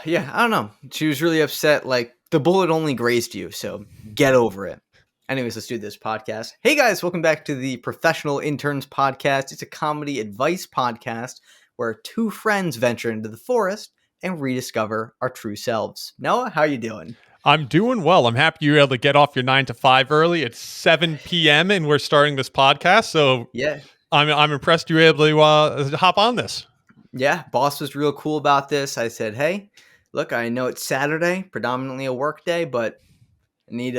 Yeah, I don't know. She was really upset. Like, the bullet only grazed you, so get over it. Anyways, let's do this podcast. Hey guys, welcome back to the Professional Interns Podcast. It's a comedy advice podcast where two friends venture into the forest and rediscover our true selves. Noah, how you doing? I'm doing well. I'm happy you were able to get off your 9 to 5 early. It's 7 p.m. and we're starting this podcast. So yeah, I'm impressed you were able to hop on this. Yeah, boss was real cool about this. I said, hey, look, I know it's Saturday, predominantly a work day, but I need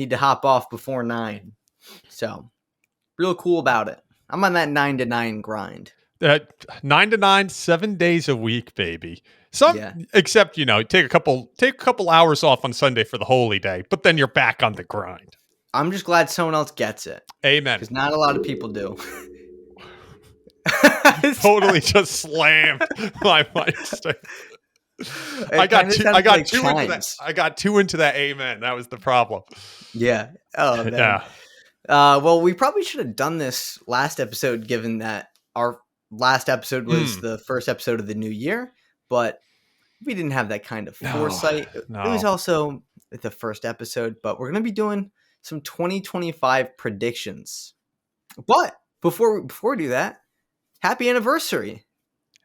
to hop off before 9. So, real cool about it. I'm on that 9 to 9 grind. 9 to 9, 7 days a week, baby. Except, take a couple hours off on Sunday for the holy day, but then you're back on the grind. I'm just glad someone else gets it. Amen. Because not a lot of people do. Totally just slammed my mic stand. I got two into that amen. That was the problem. Yeah. Oh man. Yeah. Well, we probably should have done this last episode, given that our last episode was the first episode of the new year, but we didn't have that kind of foresight. No. It was also the first episode, but we're going to be doing some 2025 predictions. But before we do that, happy anniversary.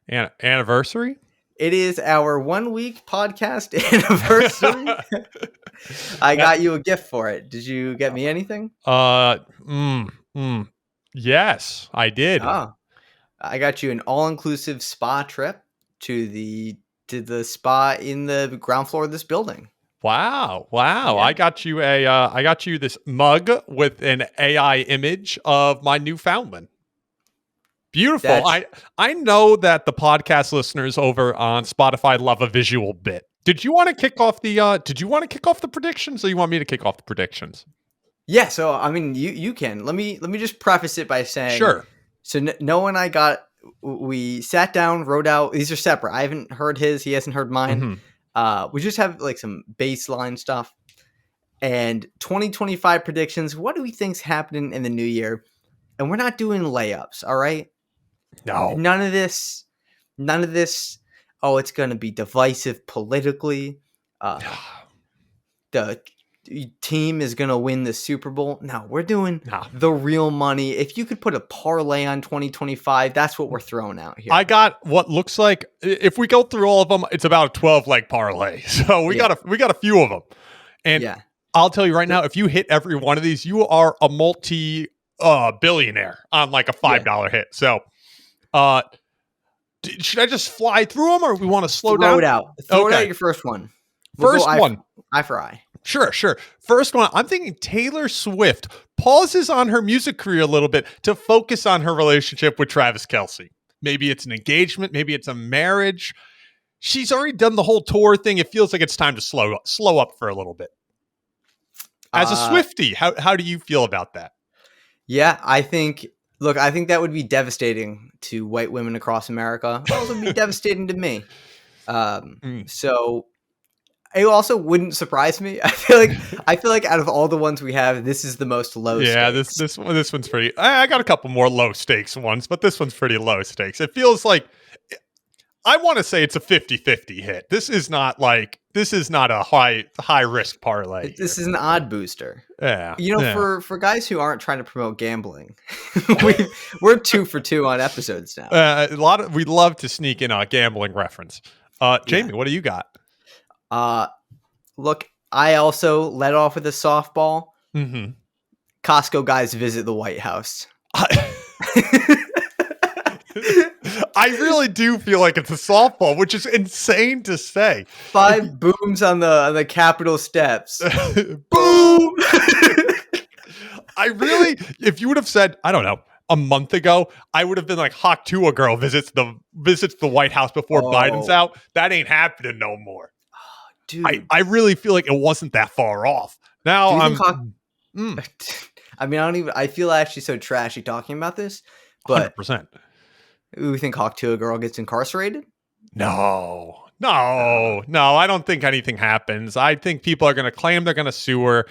Anniversary? It is our 1 week podcast anniversary. I got you a gift for it. Did you get me anything? Yes, I did. Oh, I got you an all-inclusive spa trip to the spa in the ground floor of this building. Wow. Yeah. I got you this mug with an AI image of my Newfoundland. Beautiful. I know that the podcast listeners over on Spotify love a visual bit. Did you want to kick off the predictions, or you want me to kick off the predictions? Yeah, so I mean you can. Let me just preface it by saying, sure. So Noah and I we sat down, wrote out, these are separate. I haven't heard his, he hasn't heard mine. Mm-hmm. We just have like some baseline stuff. And 2025 predictions, what do we think's happening in the new year? And we're not doing layups, all right? No. None of this, oh, it's going to be divisive politically. The team is going to win the Super Bowl. No, we're doing the real money. If you could put a parlay on 2025, that's what we're throwing out here. I got what looks like, if we go through all of them, it's about a 12-leg parlay. So we got a few of them. And I'll tell you right now, if you hit every one of these, you are a multi-billionaire on like a $5 hit. So should I just fly through them, or we want to slow down? Throw it out. Throw it out your first one. Eye for eye. Sure. First one, I'm thinking Taylor Swift pauses on her music career a little bit to focus on her relationship with Travis Kelce. Maybe it's an engagement. Maybe it's a marriage. She's already done the whole tour thing. It feels like it's time to slow up for a little bit. As a Swiftie, how do you feel about that? Yeah, I think that would be devastating to white women across America. It also would be devastating to me. So it also wouldn't surprise me. I feel like out of all the ones we have, this is the most low stakes. This one's pretty. I got a couple more low stakes ones, but this one's pretty low stakes. It feels like, I want to say it's a 50-50 hit. This is not a high risk parlay. This is an odd booster. Yeah. For guys who aren't trying to promote gambling, we're 2 for 2 on episodes now. We'd love to sneak in a gambling reference. Jamie, what do you got? Look, I also led off with a softball. Mm-hmm. Costco guys visit the White House. I really do feel like it's a softball, which is insane to say. 5 booms on the Capitol steps. Boom! If you would have said, I don't know, a month ago, I would have been like, Hawk Tuah girl visits the White House before Biden's out. That ain't happening no more. Dude. I really feel like it wasn't that far off. Now I feel actually so trashy talking about this, but 100%. We think Hawk Tuah girl gets incarcerated? No, I don't think anything happens. I think people are going to claim they're going to sue her,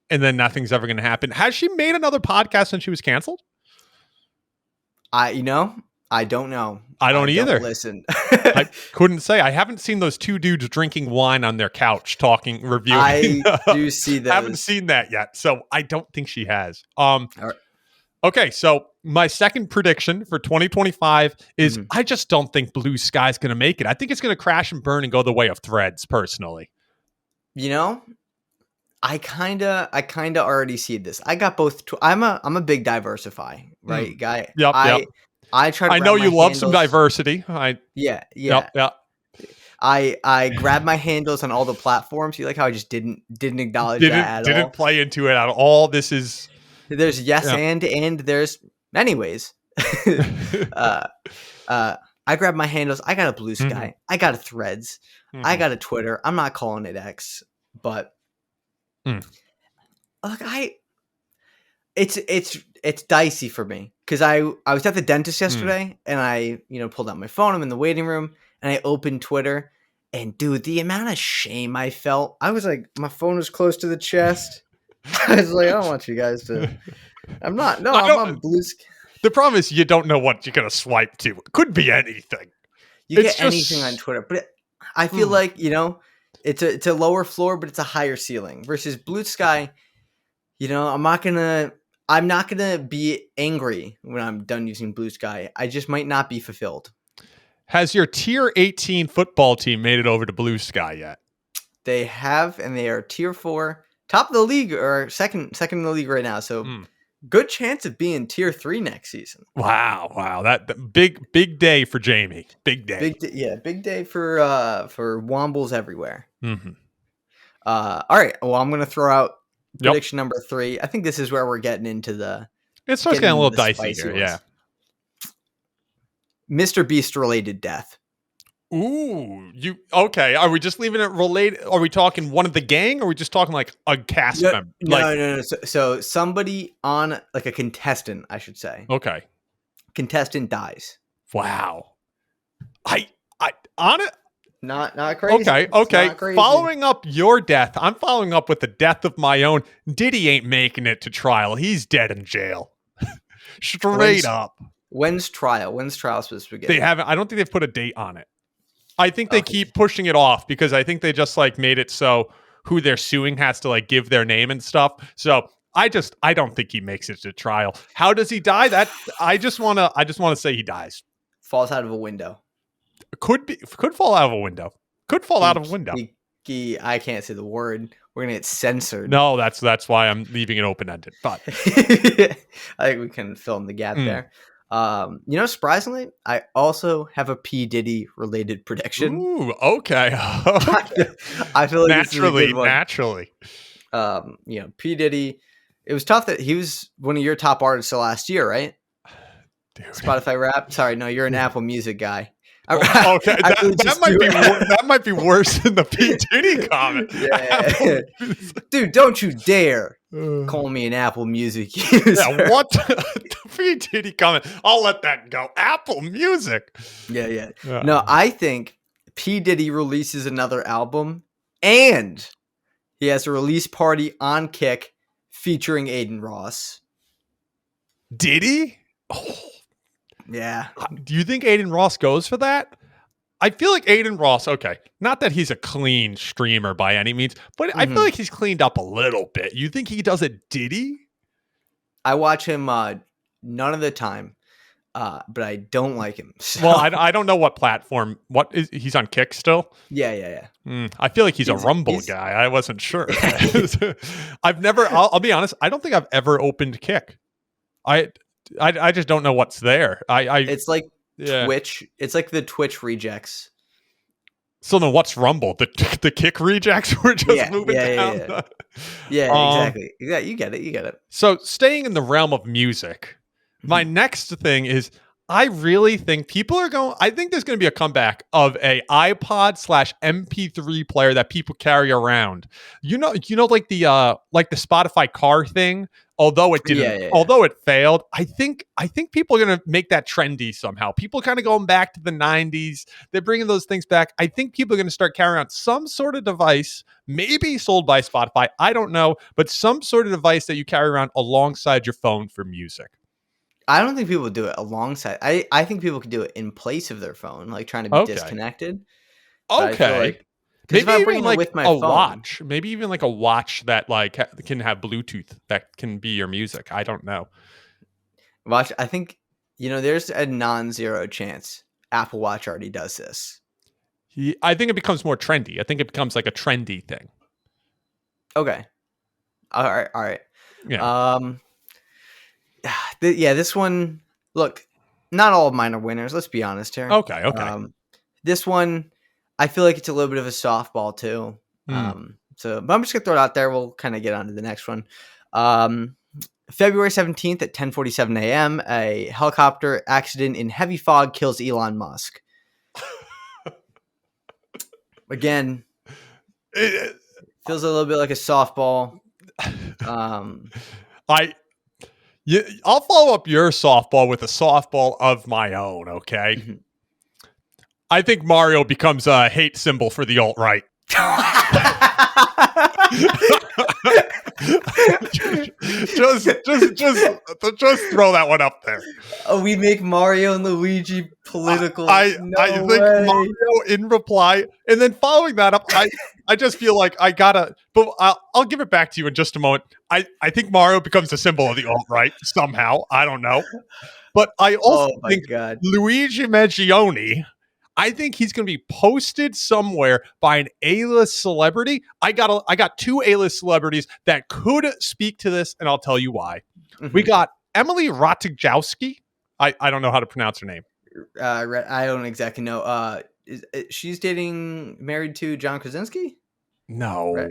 and then nothing's ever going to happen. Has she made another podcast since she was canceled? I I don't know. I don't either. Listen. I couldn't say. I haven't seen those two dudes drinking wine on their couch, talking, reviewing. I do see those. Haven't seen that yet, so I don't think she has. All right. Okay, so my second prediction for 2025 is I just don't think Blue Sky's going to make it. I think it's going to crash and burn and go the way of Threads, personally. You know, I kinda already see this. I got both. I'm a big diversify, right, guy. Yep. I try. I know you love some diversity. Yeah. Yep. I grab my handles on all the platforms. You like how I just didn't acknowledge that at all? Didn't play into it at all. This is there's and there's anyways. I grab my handles. I got a Blue Sky. I got a Threads. I got a Twitter. I'm not calling it X, but look, it's dicey for me because I was at the dentist yesterday and I pulled out my phone. I'm in the waiting room and I opened Twitter and dude, the amount of shame I felt. I was like, my phone was close to the chest. I was like, I don't want you guys to. I'm on Blue Sky. The problem is you don't know what you're gonna swipe to. It could be anything. You get anything on Twitter, but I feel like it's a lower floor, but it's a higher ceiling. Versus Blue Sky, I'm not gonna be angry when I'm done using Blue Sky. I just might not be fulfilled. Has your tier 18 football team made it over to Blue Sky yet? They have, and they are tier 4, top of the league, or second in the league right now. So good chance of being tier 3 next season. Wow. That big day for Jamie. Big day. Big day for Wombles everywhere. All right. Well, I'm gonna throw out prediction number 3. I think this is where we're getting into the. It starts getting a little dicey here. Yeah. Mr. Beast related death. Ooh, okay? Are we just leaving it related? Are we talking one of the gang? Or are we just talking like a cast member? No. So somebody on like a contestant, I should say. Okay. Contestant dies. Wow. I on it. Not crazy. Okay. Not crazy. Following up your death, I'm following up with the death of my own. Diddy ain't making it to trial. He's dead in jail. Straight up. When's trial? When's trial supposed to begin? They haven't. I don't think they've put a date on it. I think they keep pushing it off because I think they just like made it so who they're suing has to like give their name and stuff. So I don't think he makes it to trial. How does he die? That I just want to say he dies. Falls out of a window. Could fall out of a window. Could fall out of a window. I can't say the word. We're gonna get censored. No, that's why I'm leaving it open ended. But I think we can fill in the gap there. Surprisingly, I also have a P. Diddy related prediction. Ooh, okay. I feel like naturally. P. Diddy. It was tough that he was one of your top artists last year, right? Dude. Spotify Rap. Sorry, no, you're an Apple Music guy. Okay, that might be worse than the P. Diddy comment. Yeah. Dude, don't you dare call me an Apple Music user. Yeah, what? The P. Diddy comment. I'll let that go. Apple Music. Yeah. No, I think P. Diddy releases another album and he has a release party on Kick featuring Aiden Ross. Did he? Oh. Yeah. Do you think Aiden Ross goes for that? I feel like Aiden Ross, okay, not that he's a clean streamer by any means, but I feel like he's cleaned up a little bit. You think he does it, did he? I watch him none of the time, but I don't like him. So. Well, I don't know what platform. He's on Kick still? Yeah. I feel like he's a Rumble guy. I wasn't sure. I'll be honest, I don't think I've ever opened Kick. I just don't know what's there. It's like Twitch. It's like the Twitch rejects. So then what's Rumble? The Kick rejects were just moving down. Exactly. Yeah, you get it. So staying in the realm of music, my next thing is I really think I think there's going to be a comeback of a iPod/MP3 player that people carry around. Like the Spotify car thing. Although it didn't, although it failed, I think people are going to make that trendy somehow. People kind of going back to the 90s. They're bringing those things back. I think people are going to start carrying around some sort of device, maybe sold by Spotify. I don't know, but some sort of device that you carry around alongside your phone for music. I don't think people do it alongside. I think people could do it in place of their phone, like trying to be Okay. disconnected. But I feel Okay. like, because if Maybe I'm even bringing it like with my a phone, watch. Maybe even like a watch that like can have Bluetooth that can be your music. I don't know. I think, there's a non-zero chance Apple Watch already does this. I think it becomes more trendy. I think it becomes like a trendy thing. Okay. All right. Yeah. This one, look, not all of mine are winners. Let's be honest here. Okay. This one, I feel like it's a little bit of a softball too. But I'm just gonna throw it out there. We'll kind of get on to the next one. February 17th at 10:47 a.m., a helicopter accident in heavy fog kills Elon Musk. Again, feels a little bit like a softball. I'll follow up your softball with a softball of my own, okay? Mm-hmm. I think Mario becomes a hate symbol for the alt-right. just throw that one up there. Oh, we make Mario and Luigi political. I think way. Mario in reply, and then following that up, I just feel like I gotta. But I'll give it back to you in just a moment. I think Mario becomes a symbol of the alt-right somehow. I don't know, but I also think Luigi Maggioni. I think he's going to be posted somewhere by an A-list celebrity. I got two A-list celebrities that could speak to this, and I'll tell you why. Mm-hmm. We got Emily Ratajkowski. I don't know how to pronounce her name. I don't exactly know. She's married to John Krasinski? No.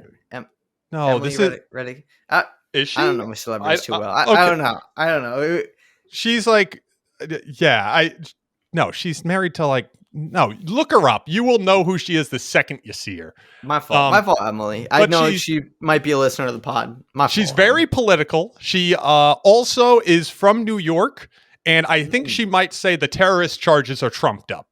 No, Emily this is... Ready? Is she? I don't know my celebrities too well. I don't know. She's like... Yeah, No, she's married to like... No, look her up. You will know who she is the second you see her. My fault, Emily. I know she might be a listener to the pod. She's very political. She also is from New York, and I think she might say the terrorist charges are trumped up.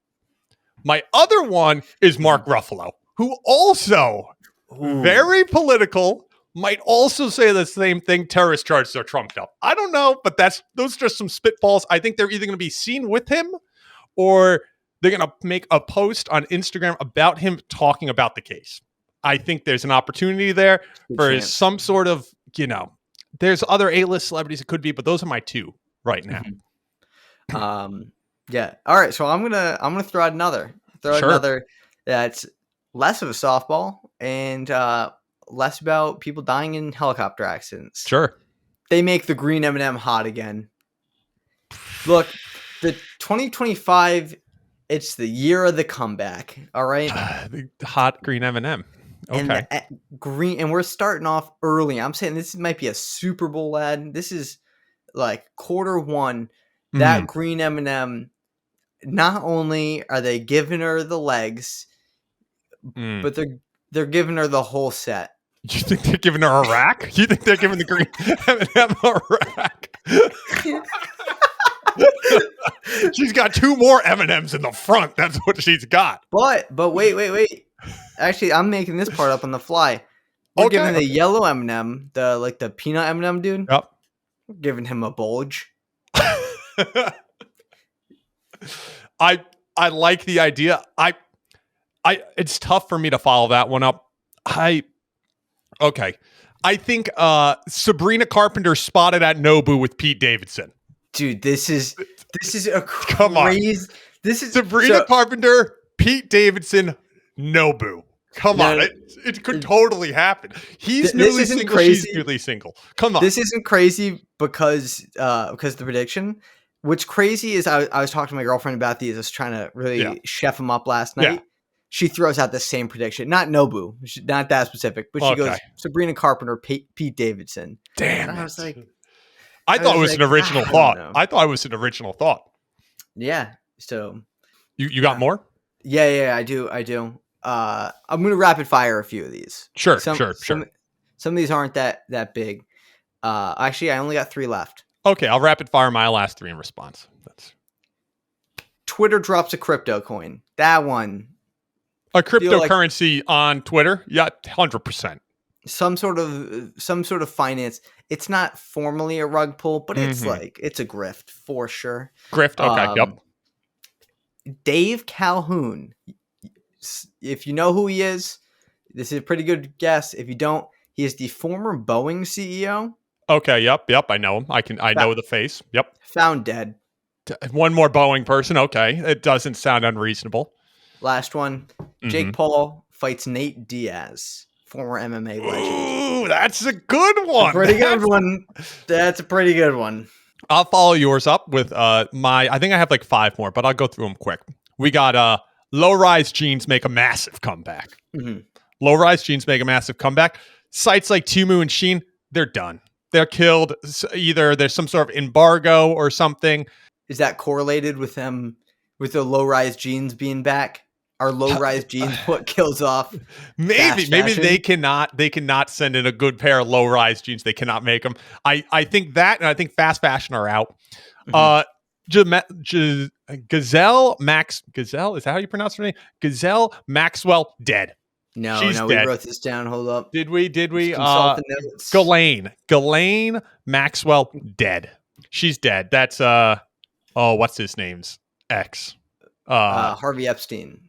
My other one is Mark Ruffalo, who also very political, might also say the same thing, terrorist charges are trumped up. I don't know, but those are just some spitballs. I think they're either going to be seen with him or they're going to make a post on Instagram about him talking about the case. I think there's an opportunity there for some sort of, there's other A-list celebrities it could be, but those are my two right now. Mm-hmm. Yeah. All right. So I'm gonna throw out another. Another that's less of a softball and less about people dying in helicopter accidents. Sure. They make the green M&M hot again. Look, the 2025. It's the year of the comeback. All right. The hot green M&M. Okay. And green, and we're starting off early. I'm saying this might be a Super Bowl ad. This is like Q1. That green M&M. Not only are they giving her the legs, but they're giving her the whole set. You think they're giving her a rack? You think they're giving the green M&M a rack? She's got two more M&Ms in the front. That's what she's got. But wait. Actually, I'm making this part up on the fly. We're giving the yellow M&M, the peanut M&M dude. Yep. We're giving him a bulge. I like the idea. It's tough for me to follow that one up. I think Sabrina Carpenter spotted at Nobu with Pete Davidson. Dude, this is a crazy. Come on. This is Sabrina Carpenter, Pete Davidson, Nobu. Come on. It could totally happen. He's newly single, crazy. She's newly single. Come on. This isn't crazy because the prediction. What's crazy is I was talking to my girlfriend about these. I was trying to really chef them up last night. Yeah. She throws out the same prediction. Not Nobu. Not that specific. But she goes, Sabrina Carpenter, Pete Davidson. Damn. And I was like... I thought it was an original thought. I thought it was an original thought. Yeah. So... You got more? Yeah, I do. I'm going to rapid fire a few of these. Sure. Some of these aren't that big. Actually, I only got 3 left. Okay, I'll rapid fire my last 3 in response. Twitter drops a crypto coin. That one. A cryptocurrency on Twitter? Yeah, 100%. some sort of finance. It's not formally a rug pull, but it's it's a grift for sure. Grift. Okay. Yep. Dave Calhoun. If you know who he is, this is a pretty good guess. If you don't, he is the former Boeing CEO. Okay. Yep. I know him. I know the face. Yep. Found dead. One more Boeing person. Okay. It doesn't sound unreasonable. Last one. Jake Paul fights Nate Diaz, former MMA legend. Ooh, that's a good one. Pretty good one. That's a pretty good one. I'll follow yours up with I think I have like 5 more, but I'll go through them quick. We got low-rise jeans make a massive comeback. Low-rise jeans make a massive comeback. Sites like Temu and Shein, they're done. They're killed. Either there's some sort of embargo or something. Is that correlated with them, with the low-rise jeans being back? Are low-rise jeans what kills off? Maybe they cannot send in a good pair of low-rise jeans. They cannot make them. I think that, and I think fast fashion are out. Gazelle, is that how you pronounce her name? Gazelle Maxwell, dead. No, She's we dead. wrote this down. Hold up. Did we? Ghislaine Maxwell, dead. She's dead. That's what's his name's ex? Harvey Epstein.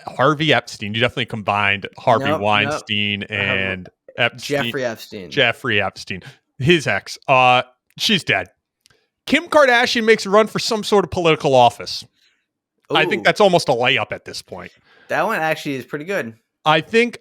Harvey Epstein. You definitely combined Harvey Weinstein and Epstein. Jeffrey Epstein. His ex. She's dead. Kim Kardashian makes a run for some sort of political office. Ooh. I think that's almost a layup at this point. That one actually is pretty good. I think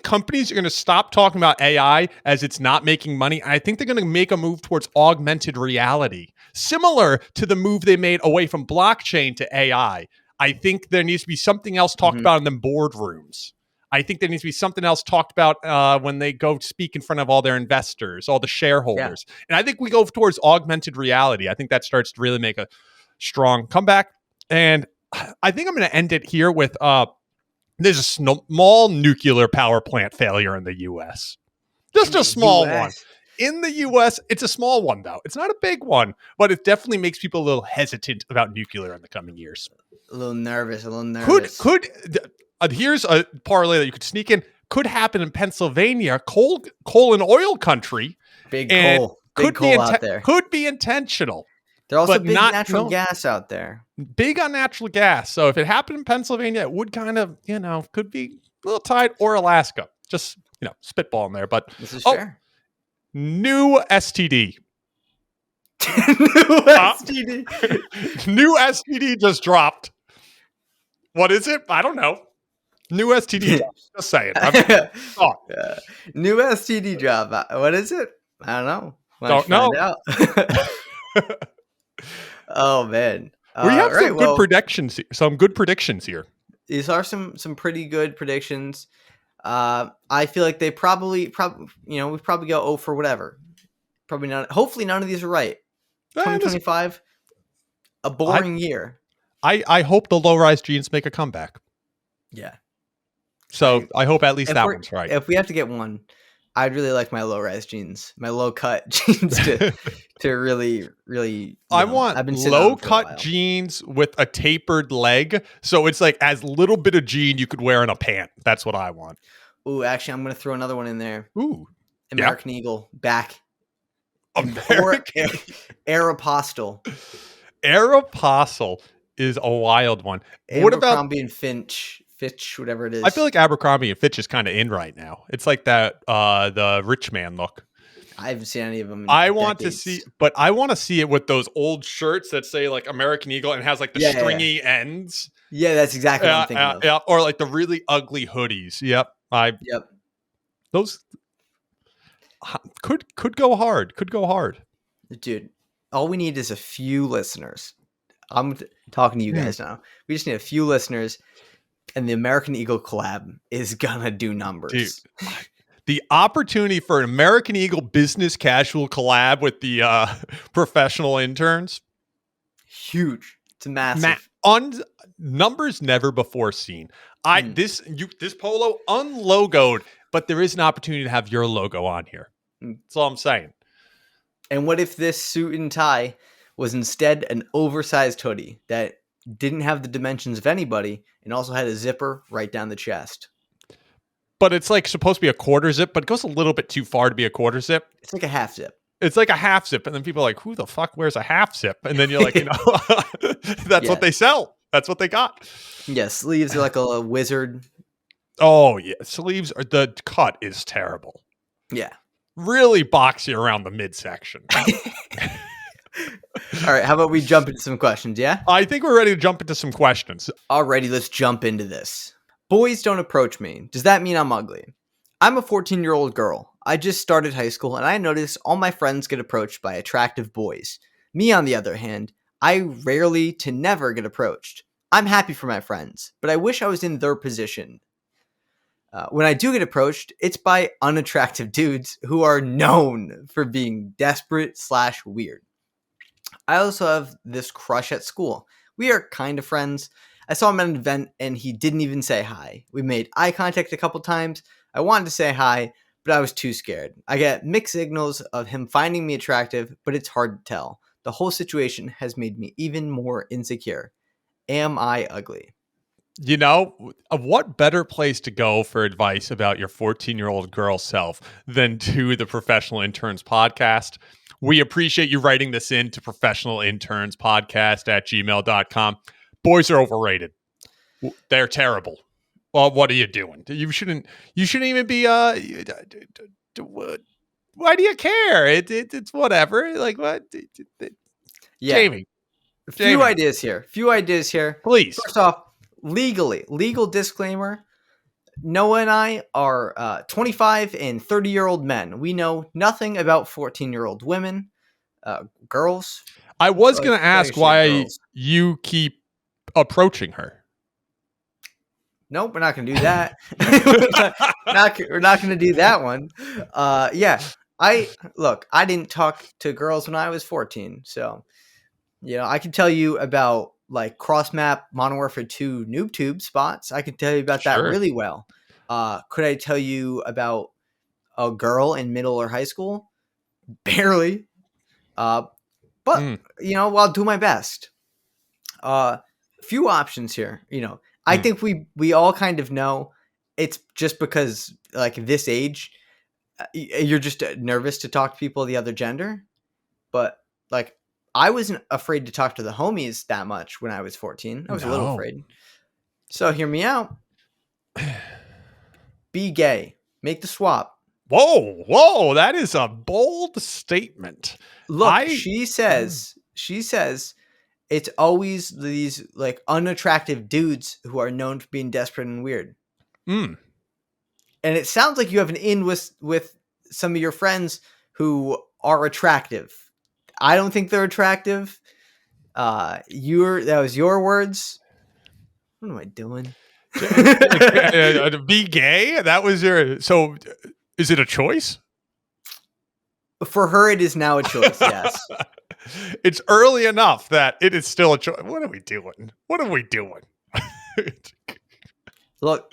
companies are going to stop talking about AI as it's not making money. I think they're going to make a move towards augmented reality, similar to the move they made away from blockchain to AI. I think there needs to be something else talked about in them boardrooms. I think there needs to be something else talked about when they go speak in front of all their investors, all the shareholders. Yeah. And I think we go towards augmented reality. I think that starts to really make a strong comeback. And I think I'm going to end it here with there's a small nuclear power plant failure in the U.S. Just a small one. In the U.S., it's a small one, though. It's not a big one, but it definitely makes people a little hesitant about nuclear in the coming years. A little nervous. Here's a parlay that you could sneak in. Could happen in Pennsylvania, coal and oil country. Big coal out there. Could be intentional. There's also big natural gas out there. Big on natural gas. So if it happened in Pennsylvania, it would kind of, could be a little tight, or Alaska. Just, spitballing there. But this is fair. New STD. New STD just dropped. What is it? I don't know. New STD drop. Just saying. New STD drop. What is it? I don't know. Don't know. Oh man, we have some good predictions here. These are some pretty good predictions. I feel like they probably we probably go 0 for whatever. Probably not. Hopefully none of these are right. 2025, a boring year. I hope the low-rise jeans make a comeback. Yeah. So I hope at least that one's right. If we have to get one, I'd really like my low-rise jeans, my low-cut jeans to really, really. I want low-cut jeans with a tapered leg, so it's like as little bit of jean you could wear in a pant. That's what I want. Ooh, actually, I'm going to throw another one in there. Ooh, American Eagle back. Aeropostale. Aeropostale. Aeropostale is a wild one. What about Abercrombie and Fitch, whatever it is? I feel like Abercrombie and Fitch is kind of in right now. It's like that the rich man look. I haven't seen any of them. I want to see it with those old shirts that say like American Eagle and has like the stringy ends. Yeah, that's exactly what I'm thinking of. Yeah, or like the really ugly hoodies. Yep. Those could go hard. Dude, all we need is a few listeners. I'm talking to you guys now. We just need a few listeners, and the American Eagle collab is gonna do numbers. Dude, the opportunity for an American Eagle business casual collab with the professional interns, huge. It's massive. Numbers never before seen. This polo unlogoed, but there is an opportunity to have your logo on here. That's all I'm saying. And what if this suit and tie was instead an oversized hoodie that didn't have the dimensions of anybody and also had a zipper right down the chest? but it's like supposed to be a quarter zip, but it goes a little bit too far to be a quarter zip. It's like a half zip. It's like a half zip. And then people are like, who the fuck wears a half zip? And then you're like, that's what they sell. That's what they got. Yeah, sleeves are like a wizard. Oh, yeah. Sleeves, the cut is terrible. Yeah. Really boxy around the midsection. All right, how about we jump into some questions, yeah? I think we're ready to jump into some questions. Alrighty, let's jump into this. Boys don't approach me. Does that mean I'm ugly? I'm a 14-year-old girl. I just started high school, and I notice all my friends get approached by attractive boys. Me, on the other hand, I rarely to never get approached. I'm happy for my friends, but I wish I was in their position. When I do get approached, it's by unattractive dudes who are known for being desperate/weird. I also have this crush at school. We are kind of friends. I saw him at an event and he didn't even say hi. We made eye contact a couple times. I wanted to say hi, but I was too scared. I get mixed signals of him finding me attractive, but it's hard to tell. The whole situation has made me even more insecure. Am I ugly? You know, what better place to go for advice about your 14-year-old girl self than to the Professional Interns Podcast? We appreciate you writing this in to ProfessionalInternsPodcast@gmail.com. Boys are overrated. They're terrible. Well, what are you doing? You shouldn't even be, why do you care? It's whatever. Like, what? Yeah. Jamie. Few ideas here. Please. First off, legal disclaimer. Noah and I are 25 and 30-year-old men. We know nothing about 14-year-old women, girls. I was going to ask why you keep approaching her. Nope, we're not going to do that. we're not going to do that one. Yeah, I didn't talk to girls when I was 14, so I can tell you about like cross map Modern Warfare 2 noob tube spots. I can tell you about that really well. Could I tell you about a girl in middle or high school? Barely. But I'll do my best. Few options here. I think we all kind of know it's just because like this age, you're just nervous to talk to people of the other gender. But like, I wasn't afraid to talk to the homies that much when I was 14. I was a little afraid. So hear me out. Be gay. Make the swap. Whoa, that is a bold statement. Look, she says it's always these like unattractive dudes who are known for being desperate and weird. And it sounds like you have an in with some of your friends who are attractive. I don't think they're attractive. That was your words. What am I doing? Be gay? That was your... So is it a choice? For her, it is now a choice, yes. It's early enough that it is still a choice. What are we doing? Look,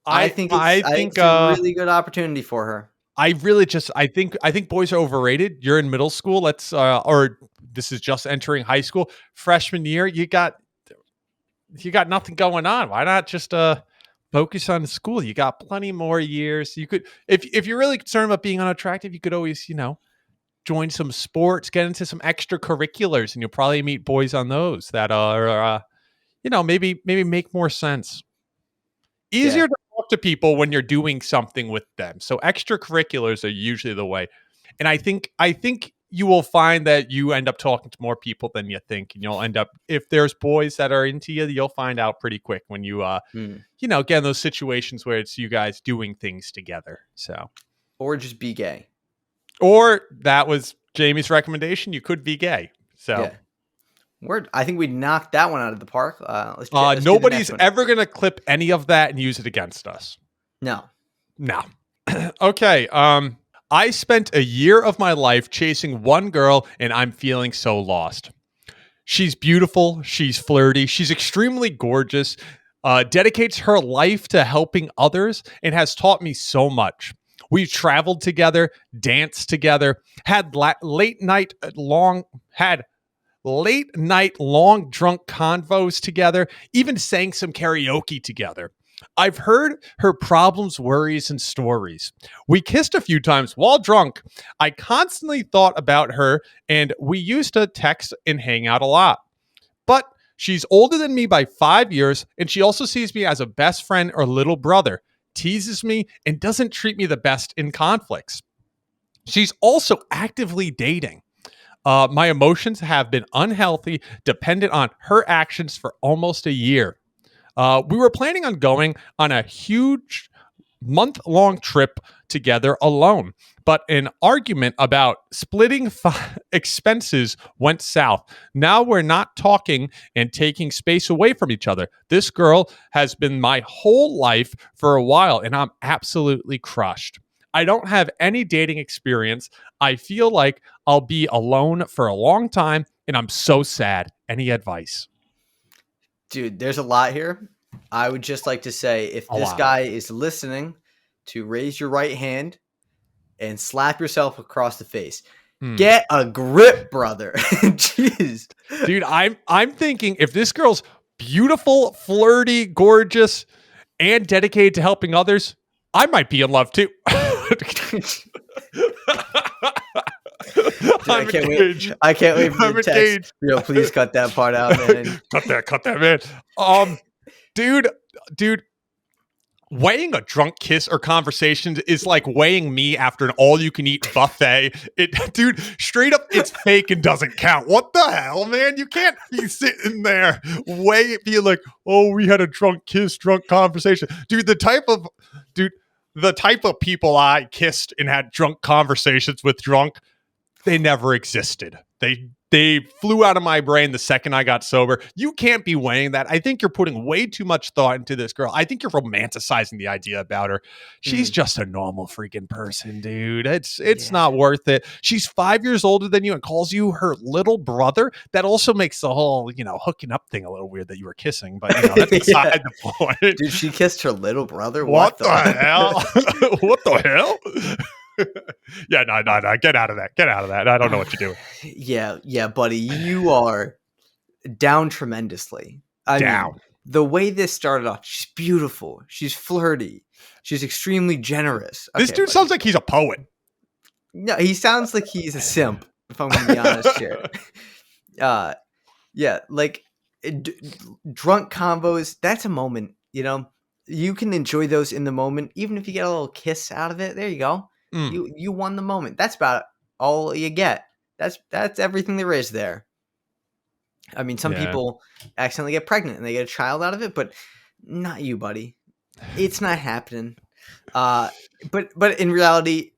I think it's a really good opportunity for her. I think boys are overrated. You're in middle school. Or this is just entering high school. Freshman year, you got nothing going on. Why not just focus on school? You got plenty more years. You could, if you're really concerned about being unattractive, you could always, join some sports, get into some extracurriculars, and you'll probably meet boys on those that are, maybe make more sense. Easier to talk to people when you're doing something with them. So extracurriculars are usually the way. And I think you will find that you end up talking to more people than you think. And you'll end up, if there's boys that are into you, you'll find out pretty quick when you, get in those situations where it's you guys doing things together. So, or just be gay. Or that was Jamie's recommendation. You could be gay. So I think we knocked that one out of the park. Let's nobody's ever going to clip any of that and use it against us. No. Okay. I spent a year of my life chasing one girl and I'm feeling so lost. She's beautiful. She's flirty. She's extremely gorgeous, dedicates her life to helping others and has taught me so much. We've traveled together, danced together, had late night long drunk convos together, even sang some karaoke together. I've heard her problems, worries, and stories. We kissed a few times while drunk. I constantly thought about her, and we used to text and hang out a lot. But she's older than me by 5 years, and she also sees me as a best friend or little brother, teases me, and doesn't treat me the best in conflicts. She's also actively dating. My emotions have been unhealthy, dependent on her actions for almost a year. We were planning on going on a huge month-long trip together alone, but an argument about splitting expenses went south. Now we're not talking and taking space away from each other. This girl has been my whole life for a while, and I'm absolutely crushed. I don't have any dating experience. I feel like I'll be alone for a long time, and I'm so sad. Any advice? Dude, there's a lot here. I would just like to say, if A this lot. guy is listening, to raise your right hand and slap yourself across the face. Get a grip, brother. Jeez. Dude, I'm thinking if this girl's beautiful, flirty, gorgeous, and dedicated to helping others, I might be in love too. Dude, I can't wait for the text. Yo, please cut that part out, man. cut that, man. Dude, weighing a drunk kiss or conversation is like weighing me after an all-you-can-eat buffet. Dude, straight up, it's fake and doesn't count. What the hell, man? You can't be sitting there being like, oh, we had a drunk kiss, drunk conversation. Dude, the type of people I kissed and had drunk conversations with they never existed. They flew out of my brain the second I got sober. You can't be weighing that. I think you're putting way too much thought into this girl. I think you're romanticizing the idea about her. She's just a normal freaking person, dude. It's not worth it. She's 5 years older than you and calls you her little brother. That also makes the whole, hooking up thing a little weird that you were kissing, but that's beside the point. Dude, she kissed her little brother? What the hell? What the hell? Yeah, no. Get out of that. I don't know what you're doing. Yeah, buddy. You are down tremendously. I mean, the way this started off, she's beautiful. She's flirty. She's extremely generous. This dude sounds like he's a poet. No, he sounds like he's a simp, if I'm going to be honest here. Yeah, like drunk combos, that's a moment, You can enjoy those in the moment, even if you get a little kiss out of it. There you go. You won the moment. That's about all you get. That's everything there is there. I mean, some people accidentally get pregnant and they get a child out of it, but not you, buddy. It's not happening. But in reality,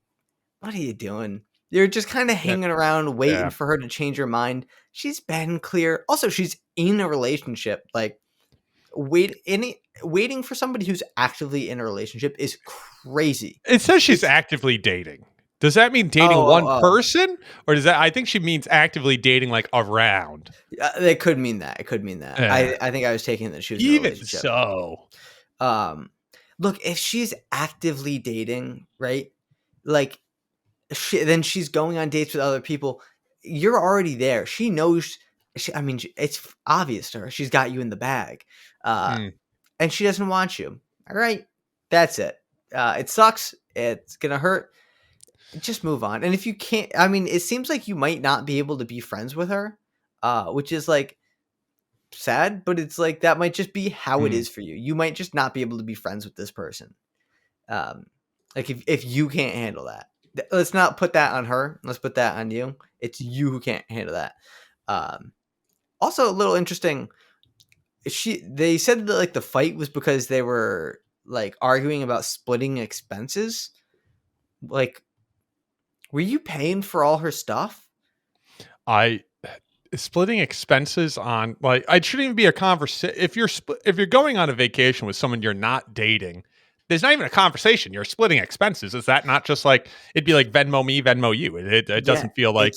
what are you doing? You're just kind of hanging around waiting for her to change her mind. She's been clear. Also, she's in a relationship. Like waiting for somebody who's actively in a relationship is crazy. It says she's actively dating. Does that mean dating one person, or does that? I think she means actively dating, like around. It could mean that. Yeah. I think I was taking that she was in a relationship. So. Look, if she's actively dating, right? Like, then she's going on dates with other people. You're already there. She knows. It's obvious to her. She's got you in the bag. And she doesn't want you. All right. That's it. It sucks. It's going to hurt. Just move on. And if you can't, it seems like you might not be able to be friends with her, which is like sad, but it's like, that might just be how it is for you. You might just not be able to be friends with this person. Like if you can't handle that, let's not put that on her. Let's put that on you. It's you who can't handle that. Also a little interesting. They said that like the fight was because they were like arguing about splitting expenses. Like, were you paying for all her stuff? Splitting expenses on, like, it shouldn't even be a conversation. If you're going on a vacation with someone you're not dating, there's not even a conversation. You're splitting expenses. Is that not just like, it'd be like Venmo me, Venmo you? It doesn't feel like.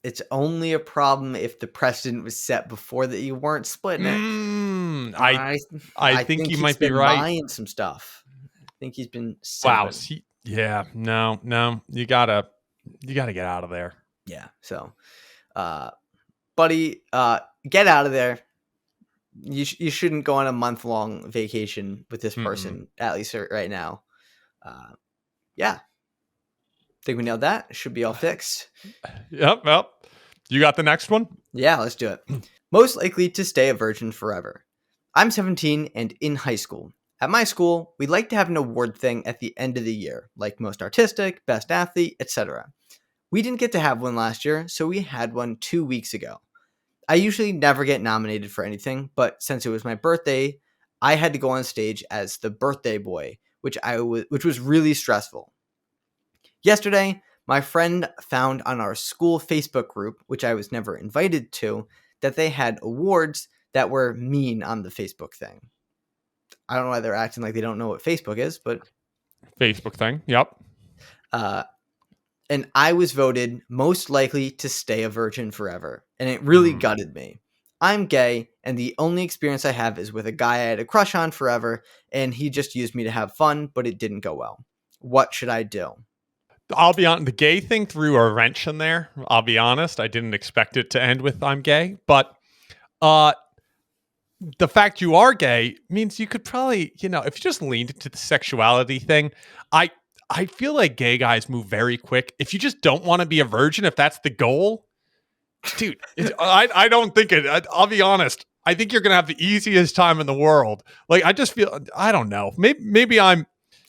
It's only a problem if the precedent was set before that you weren't splitting it. I think you might be right. Buying some stuff. I think he's been. Wow. No. You gotta get out of there. Yeah. So, buddy, get out of there. You shouldn't go on a month-long vacation with this Mm-mm. person, at least right now. Yeah. Think we nailed that? Should be all fixed. Yep. You got the next one? Yeah, let's do it. Most likely to stay a virgin forever. I'm 17 and in high school. At my school, we like to have an award thing at the end of the year, like most artistic, best athlete, etc. We didn't get to have one last year, so we had one 2 weeks ago. I usually never get nominated for anything, but since it was my birthday, I had to go on stage as the birthday boy, which was really stressful. Yesterday, my friend found on our school Facebook group, which I was never invited to, that they had awards that were mean on the Facebook thing. I don't know why they're acting like they don't know what Facebook is, but Facebook thing. Yep. And I was voted most likely to stay a virgin forever, and it really gutted me. I'm gay, and the only experience I have is with a guy I had a crush on forever, and he just used me to have fun, but it didn't go well. What should I do? I'll be on the gay thing threw a wrench in there. I'll be honest. I didn't expect it to end with I'm gay, but the fact you are gay means you could probably, if you just leaned into the sexuality thing, I feel like gay guys move very quick. If you just don't want to be a virgin, if that's the goal, dude, I don't think it. I'll be honest. I think you're gonna have the easiest time in the world. Like I just feel, I don't know. Maybe I'm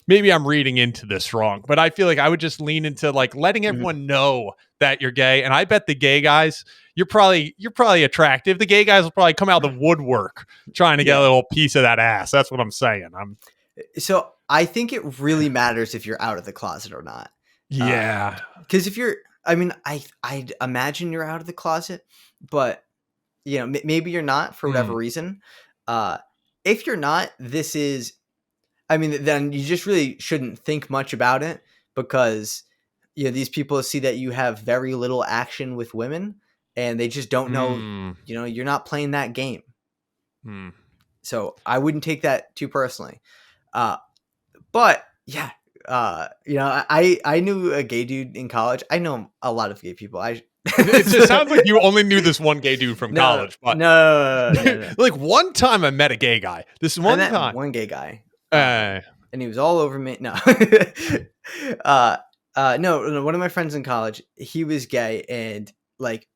reading into this wrong, but I feel like I would just lean into like letting everyone know that you're gay. And I bet the gay guys, you're probably attractive. The gay guys will probably come out of the woodwork trying to get a little piece of that ass. That's what I'm saying. So I think it really matters if you're out of the closet or not. Yeah. Because if you're, I imagine you're out of the closet, but maybe you're not for whatever reason. If you're not, then you just really shouldn't think much about it, because these people see that you have very little action with women, and they just don't know. You're not playing that game. So I wouldn't take that too personally. But yeah, I knew a gay dude in college. I know a lot of gay people. It just sounds like you only knew this one gay dude from college. But no. Like one time I met a gay guy. One gay guy. And he was all over me. No. No, one of my friends in college, he was gay, and like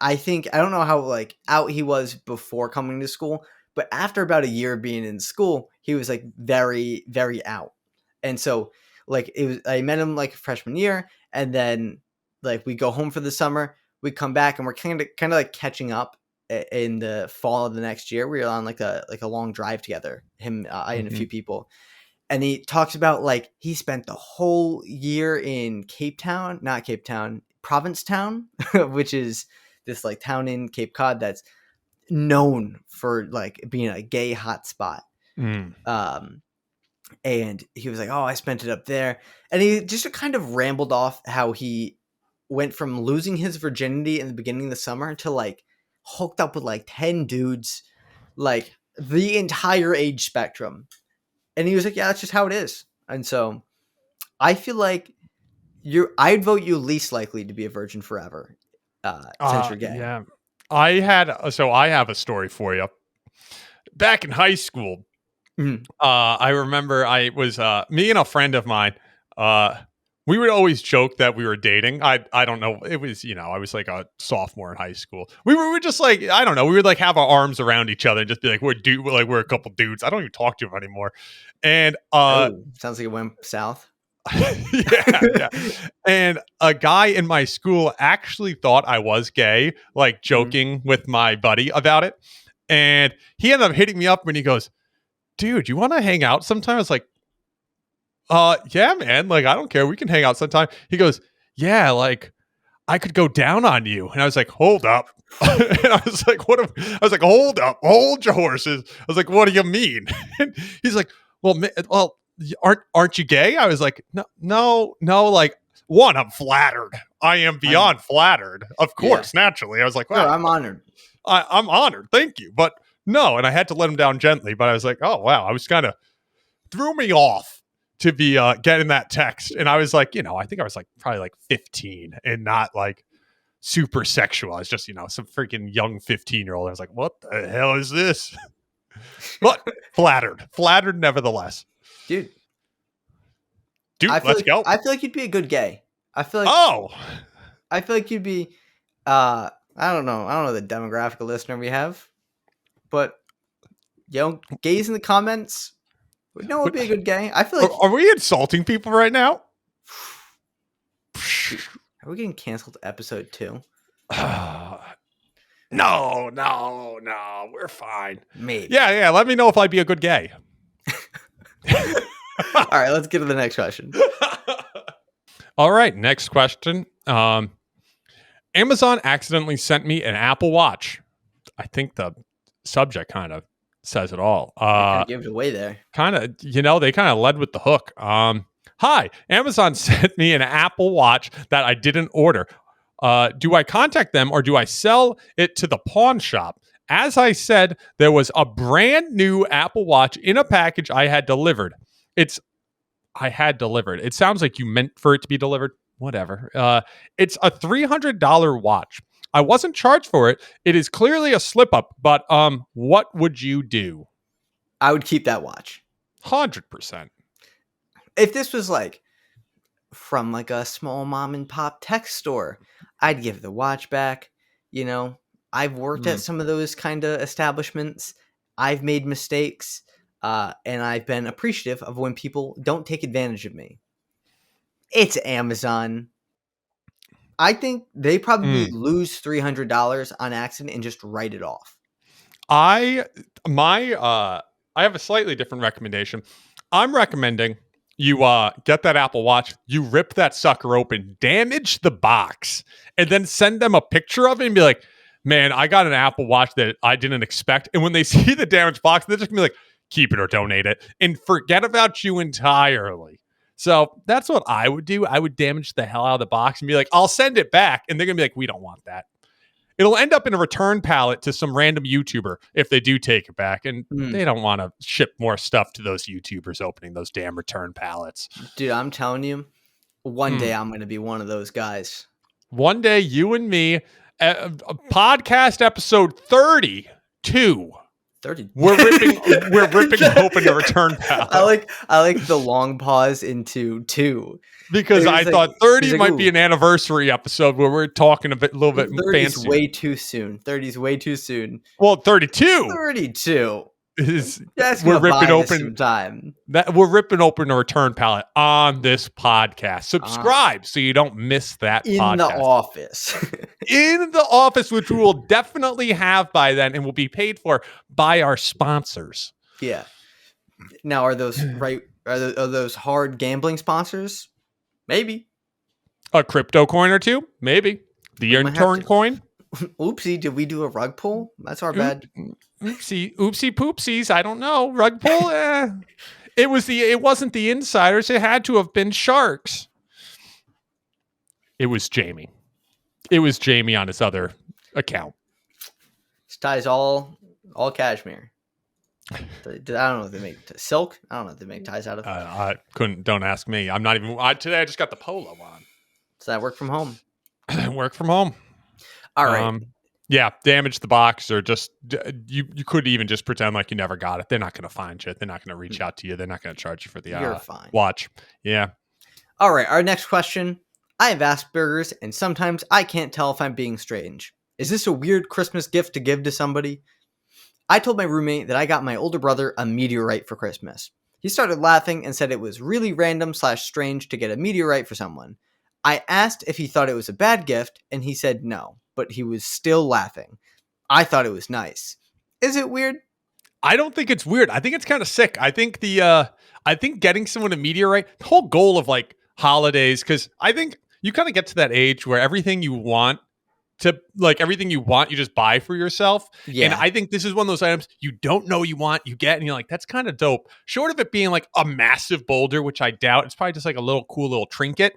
I don't know how like out he was before coming to school, but after about a year being in school, he was like very, very out. And so like I met him like freshman year, and then like we go home for the summer, we come back, and we're kind of like catching up in the fall of the next year. We were on like a long drive together, him, I and a few people. And he talks about like he spent the whole year in Provincetown, which is this like town in Cape Cod that's known for like being a gay hotspot. And he was like, "Oh, I spent it up there," and he just kind of rambled off how he went from losing his virginity in the beginning of the summer to like hooked up with like 10 dudes, like the entire age spectrum. And he was like, "Yeah, that's just how it is." And so I feel like I'd vote you least likely to be a virgin forever, since you're gay. Yeah. I have a story for you. Back in high school, I remember I was me and a friend of mine. We would always joke that we were dating. I don't know. It was I was like a sophomore in high school. We were just like, I don't know. We would like have our arms around each other and just be like, we're a couple dudes. I don't even talk to him anymore. And sounds like it went south. yeah. And a guy in my school actually thought I was gay, like joking with my buddy about it. And he ended up hitting me up when he goes, "Dude, you want to hang out sometime?" I was like, yeah, man. Like, I don't care. We can hang out sometime. He goes, "Yeah, like I could go down on you." And I was like, "Hold up." And I was like, I was like, "Hold up, hold your horses." I was like, "What do you mean?" And he's like, well, aren't you gay?" I was like, no. Like, one, I'm flattered. I am beyond flattered. Of course, naturally. I was like, "Wow, I'm honored." I'm honored. Thank you. But no, and I had to let him down gently. But I was like, "Oh, wow." I was kind of threw me off to be getting that text. And I was like, I think I was like probably like 15 and not like super sexualized, just, some freaking young 15-year-old. I was like, what the hell is this? But flattered nevertheless. Dude, Let's go. I feel like you'd be a good gay. I feel like you'd be, I don't know the demographic of listener we have, but gays in the comments would know would be a good gay. I feel like. Are we insulting people right now? Are we getting canceled episode 2? No, we're fine. Maybe. Yeah. Let me know if I'd be a good gay. All right, let's get to the next question. All right, next question. Amazon accidentally sent me an Apple Watch. I think the subject kind of says it all. Give it away there. Kind of, they kind of led with the hook. Hi, Amazon sent me an Apple Watch that I didn't order. Do I contact them or do I sell it to the pawn shop? As I said, there was a brand new Apple Watch in a package I had delivered. It sounds like you meant for it to be delivered. Whatever. It's a $300 watch. I wasn't charged for it. It is clearly a slip up, but what would you do? I would keep that watch. 100%. If this was like from like a small mom and pop tech store, I'd give the watch back. I've worked at some of those kind of establishments. I've made mistakes, and I've been appreciative of when people don't take advantage of me. It's Amazon. I think they probably lose $300 on accident and just write it off. I have a slightly different recommendation. I'm recommending you get that Apple Watch, you rip that sucker open, damage the box, and then send them a picture of it and be like, man, I got an Apple Watch that I didn't expect. And when they see the damaged box, they're just gonna be like, keep it or donate it and forget about you entirely. So that's what I would do. I would damage the hell out of the box and be like, I'll send it back. And they're going to be like, we don't want that. It'll end up in a return pallet to some random YouTuber if they do take it back. And they don't want to ship more stuff to those YouTubers opening those damn return pallets. Dude, I'm telling you, one day I'm going to be one of those guys. One day, you and me, podcast episode 32. 30. We're ripping open a return pallet. I like the long pause into 2 because I thought 30 might be an anniversary episode where we're talking a little bit fancy. Way too soon. 30's way too soon. Well, 32. 32 is we're ripping open time. We're ripping open a return pallet on this podcast. Subscribe so you don't miss that in podcast. The office. In the office, which we will definitely have by then and will be paid for by our sponsors. Yeah. Now, are those right? Are those hard gambling sponsors? Maybe. A crypto coin or two? Maybe. The intern coin? Oopsie, did we do a rug pull? That's our bad. Oopsie poopsies. I don't know. Rug pull? It wasn't the insiders. It had to have been sharks. It was Jamie. It was Jamie on his other account. This tie's all cashmere. I don't know if they make silk. I don't know if they make ties out of. Don't ask me. I'm not even. Today I just got the polo on. Does that work from home? Work from home. All right. Yeah, damage the box or just you could even just pretend like you never got it. They're not going to find you. They're not going to reach out to you. They're not going to charge you for the You're fine. Watch. Yeah. All right. Our next question. I have Asperger's and sometimes I can't tell if I'm being strange. Is this a weird Christmas gift to give to somebody? I told my roommate that I got my older brother a meteorite for Christmas. He started laughing and said it was really random/strange to get a meteorite for someone. I asked if he thought it was a bad gift, and he said no, but he was still laughing. I thought it was nice. Is it weird? I don't think it's weird. I think it's kind of sick. I think getting someone a meteorite, the whole goal of like holidays, because I think you kind of get to that age where everything you want, you just buy for yourself. Yeah. And I think this is one of those items you don't know you want, you get, and you're like, that's kind of dope. Short of it being like a massive boulder, which I doubt, it's probably just like a little cool little trinket.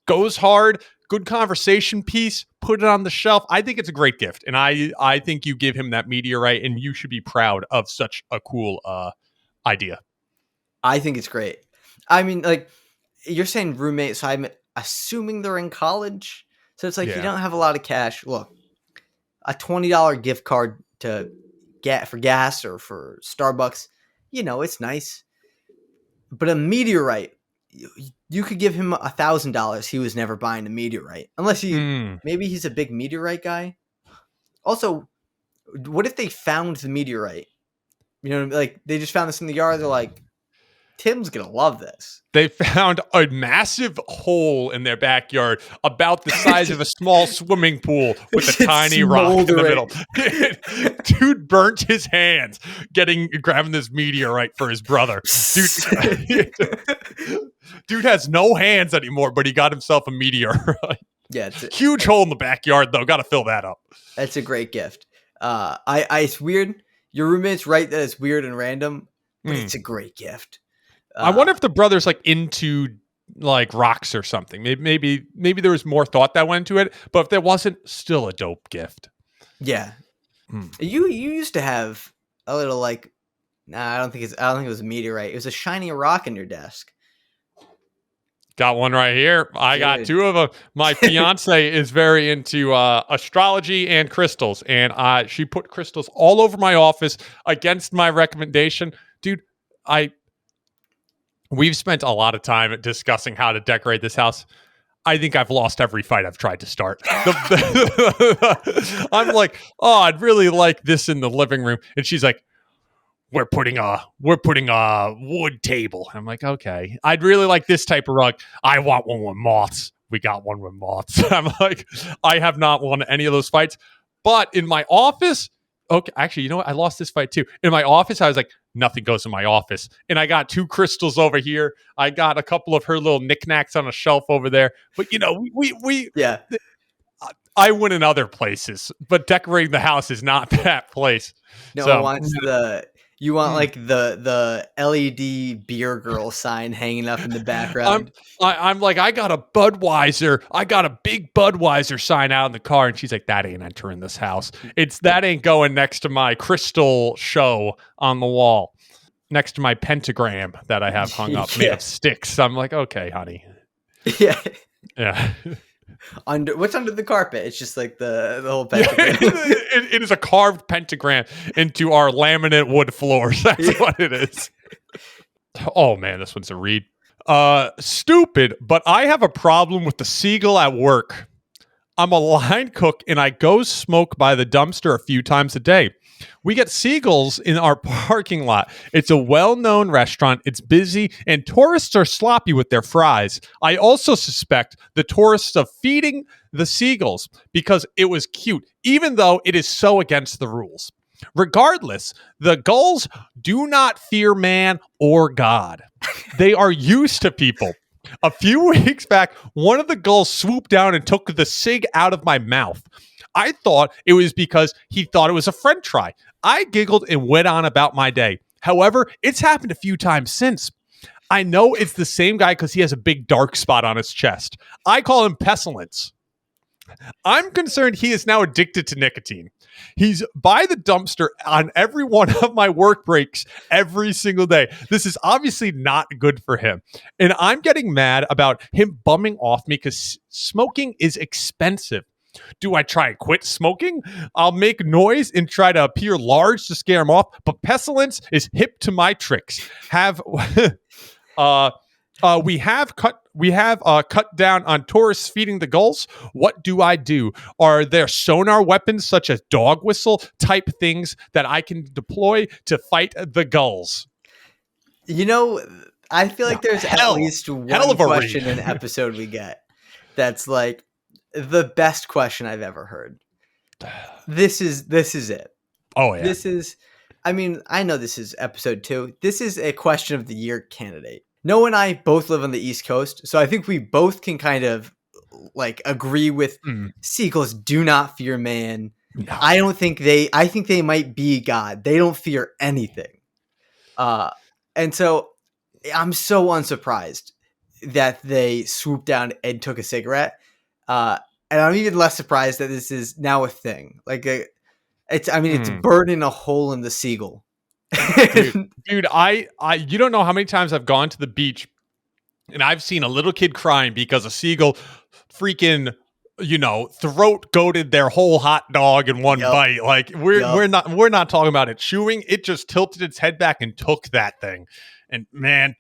Goes hard, good conversation piece, put it on the shelf. I think it's a great gift. And I think you give him that meteorite and you should be proud of such a cool idea. I think it's great. I mean, like, you're saying roommate, so I'm assuming they're in college. So it's like you Yeah. don't have a lot of cash. Look, a $20 gift card to get for gas or for Starbucks, it's nice. But a meteorite, you could give him $1,000. He was never buying a meteorite unless maybe he's a big meteorite guy. Also, what if they found the meteorite? Like they just found this in the yard. They're like, Tim's gonna love this. They found a massive hole in their backyard about the size of a small swimming pool with a tiny rock in the middle. Dude burnt his hands grabbing this meteorite for his brother. Dude has no hands anymore, but he got himself a meteorite. Yeah, it's huge hole in the backyard though. Got to fill that up. That's a great gift. It's weird. Your roommate's right that it's weird and random, but it's a great gift. I wonder if the brother's like into like rocks or something. Maybe there was more thought that went into it, but if there wasn't, still a dope gift. Yeah. You used to have a little like, I don't think it was a meteorite. It was a shiny rock in your desk. Got one right here. I got two of them. My fiance is very into astrology and crystals, and she put crystals all over my office against my recommendation. Dude, we've spent a lot of time discussing how to decorate this house. I think I've lost every fight I've tried to start. I'm like, oh, I'd really like this in the living room. And she's like, we're putting a wood table. I'm like, okay. I'd really like this type of rug. I want one with moths. We got one with moths. I'm like, I have not won any of those fights. But in my office, okay, actually, you know what? I lost this fight too. In my office, I was like, nothing goes in my office. And I got two crystals over here. I got a couple of her little knickknacks on a shelf over there. But we yeah. I win in other places, but decorating the house is not that place. No, so, you want like the LED beer girl sign hanging up in the background. I'm like, I got a big Budweiser sign out in the car, and she's like, that ain't entering this house. That ain't going next to my crystal show on the wall, next to my pentagram that I have hung up made of sticks. I'm like, okay, honey. Yeah. What's under the carpet? It's just like the whole pentagram. It is a carved pentagram into our laminate wood floors. That's what it is. Oh man, this one's a read. Stupid, but I have a problem with the seagull at work. I'm a line cook and I go smoke by the dumpster a few times a day. We get seagulls in our parking lot. It's a well-known restaurant. It's busy, and tourists are sloppy with their fries. I also suspect the tourists of feeding the seagulls because it was cute, even though it is so against the rules. Regardless, the gulls do not fear man or God. They are used to people. A few weeks back, one of the gulls swooped down and took the cig out of my mouth. I thought it was because he thought it was a French fry. I giggled and went on about my day. However, it's happened a few times since. I know it's the same guy because he has a big dark spot on his chest. I call him Pestilence. I'm concerned he is now addicted to nicotine. He's by the dumpster on every one of my work breaks every single day. This is obviously not good for him. And I'm getting mad about him bumming off me because smoking is expensive. Do I try and quit smoking? I'll make noise and try to appear large to scare him off, but Pestilence is hip to my tricks. We have cut down on tourists feeding the gulls. What do I do? Are there sonar weapons such as dog whistle type things that I can deploy to fight the gulls? I feel like there's at least one question in an episode we get that's like the best question I've ever heard. This is it. Oh yeah. I know this is episode 2. This is a question of the year candidate. Noah and I both live on the East Coast, so I think we both can kind of like agree with seagulls do not fear man. No. I think they might be God. They don't fear anything. And so I'm so unsurprised that they swooped down and took a cigarette. And I'm even less surprised that this is now a thing. Like it's burning a hole in the seagull. Dude, I you don't know how many times I've gone to the beach and I've seen a little kid crying because a seagull freaking throat goated their whole hot dog in one Yep. bite. Like we're not talking about it chewing. It just tilted its head back and took that thing. And man,